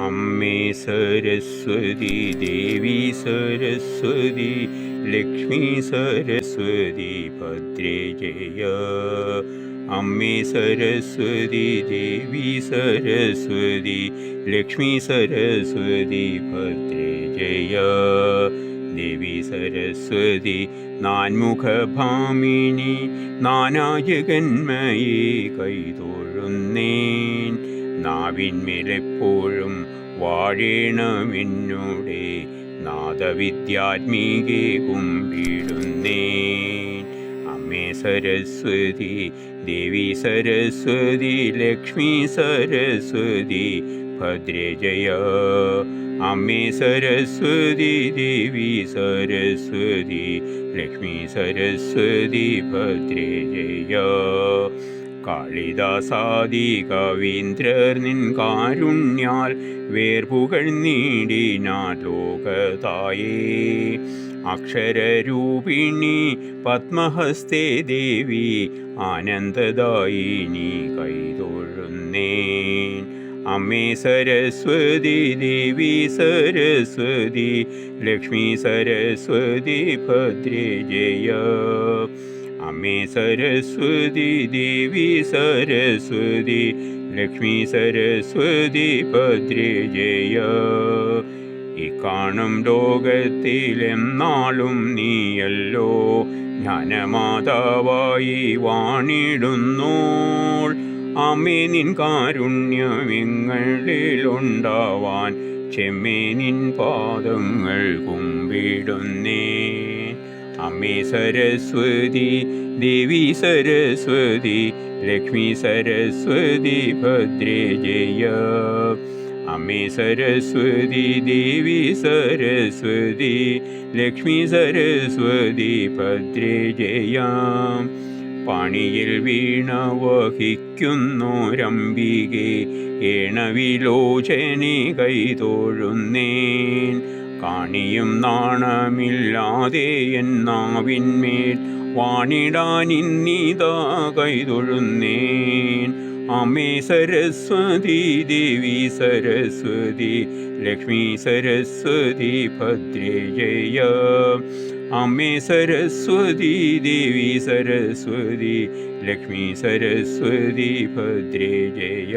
അമ്മേ സരസ്വതി ദേവി സരസ്വതി ലക്ഷ്മി സരസ്വതി ഭദ്രേ ജയ. അമ്മേ സരസ്വതി ദേവി സരസ്വതി ലക്ഷ്മി സരസ്വതി ഭദ്രേ ജയ. ദേവി സരസ്വതി നാൻമുഖഭാമിനി നാനാജഗന്മയെ കൈതൊഴുന്നേൻ. നാവിന്മേലെപ്പോഴും വാഴേണമെന്നോടെ നാദവിദ്യാത്മീകെ കുമ്പിടുന്നേൻ. അമ്മേ സരസ്വതി ദേവി സരസ്വതി ലക്ഷ്മി സരസ്വതി ഭദ്രേ ജയ. അമ്മേ സരസ്വതി ദേവി സരസ്വതി ലക്ഷ്മി സരസ്വതി ഭദ്രേ ജയ. കാളിദാസാദി കവീന്ദ്രർ നിൻ കാരുണ്യാൽ വേർപുകഴ്ന്നിടിനാൻ ലോകതായേ. അക്ഷരരൂപിണി പത്മഹസ്തേ ദേവി ആനന്ദദായിനി കൈതൊഴുന്നേൻ. അമ്മേ സരസ്വതി ദേവി സരസ്വതി ലക്ഷ്മി സരസ്വതി ഭദ്രേ ജയ. അമ്മേ സരസ്വതി ദേവി സരസ്വതി ലക്ഷ്മി സരസ്വതി ഭദ്രേ ജയ. ഈ കാണും ലോകത്തിലെന്നാളും നീയല്ലോ ജ്ഞാനമാതാവായി വാണിടുന്നോൾ. അമ്മേ നിൻ കാരുണ്യമെങ്ങളിലുണ്ടാവാൻ ചെമ്മേ നിൻ പാദങ്ങൾ കുമ്പിടുന്നേ. അമ്മേ സരസ്വതി ദേവി സരസ്വതി ലക്ഷ്മി സരസ്വതി ഭദ്രേ ജയ. അമ്മേ സരസ്വതി ദേവി സരസ്വതി ലക്ഷ്മി സരസ്വതി ഭദ്രേ ജയ. പണിയിൽ വീണ വഹിക്കുന്നോരംബികെ ഏണവിലോചനെ കൈതൊഴുന്നേൻ. കാണിയും നാണമില്ലാതെ എന്നാവിന്മേൽ വാണിടാനിന്നിതാ കൈതൊഴുന്നേൻ. അമ്മേ സരസ്വതി ദേവി സരസ്വതി ലക്ഷ്മി സരസ്വതി ഭദ്രേ ജയ. അമ്മേ സരസ്വതി ദേവി സരസ്വതി ലക്ഷ്മി സരസ്വതി ഭദ്രേ ജയ.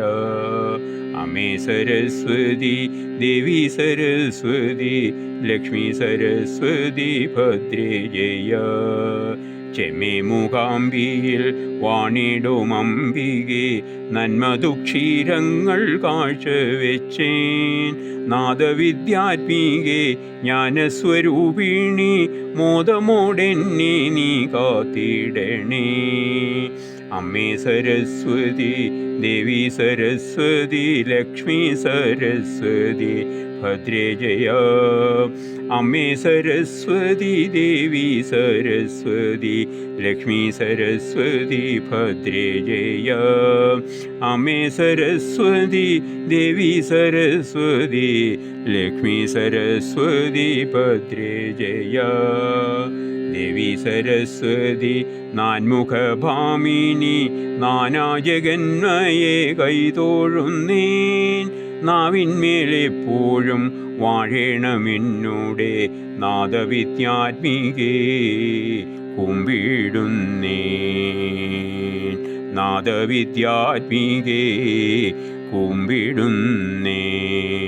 അമ്മേ സരസ്വതി ദേവി സരസ്വതി ലക്ഷ്മി സരസ്വതി ഭദ്രേ ജയ. ചെമ്മേ മൂകാംബിയിൽ വാണിടും അംബികെ നന്മദുക്ഷീരങ്ങൾ കാഴ്ചവെച്ചേൻ. നാദവിദ്യാത്മീകെ ജ്ഞാനസ്വരൂപിണി മോദമോടെന്നെ നീ കാത്തിടണേ. അമ്മേ സരസ്വതി ദേവി സരസ്വതി ലക്ഷ്മി സരസ്വതി ഭദ്രേ ജയ. അമ്മേ സരസ്വതി ദേവി സരസ്വതി ലക്ഷ്മി സരസ്വതി ഭദ്രേ ജയ. അമ്മേ സരസ്വതി ദേവി സരസ്വതി ലക്ഷ്മി സരസ്വതി ഭദ്രേ ജയ. ദേവി സരസ്വതി നാൻമുഖഭാമിനി നാനാജഗന്മയെ കൈതൊഴുന്നേൻ. നാവിന്മേലെപ്പോഴും വാഴേണമെന്നോടെ നാദവിദ്യാത്മികേ കുമ്പിടുന്നേൻ. നാദവിദ്യാത്മികേ കുമ്പിടുന്നേൻ.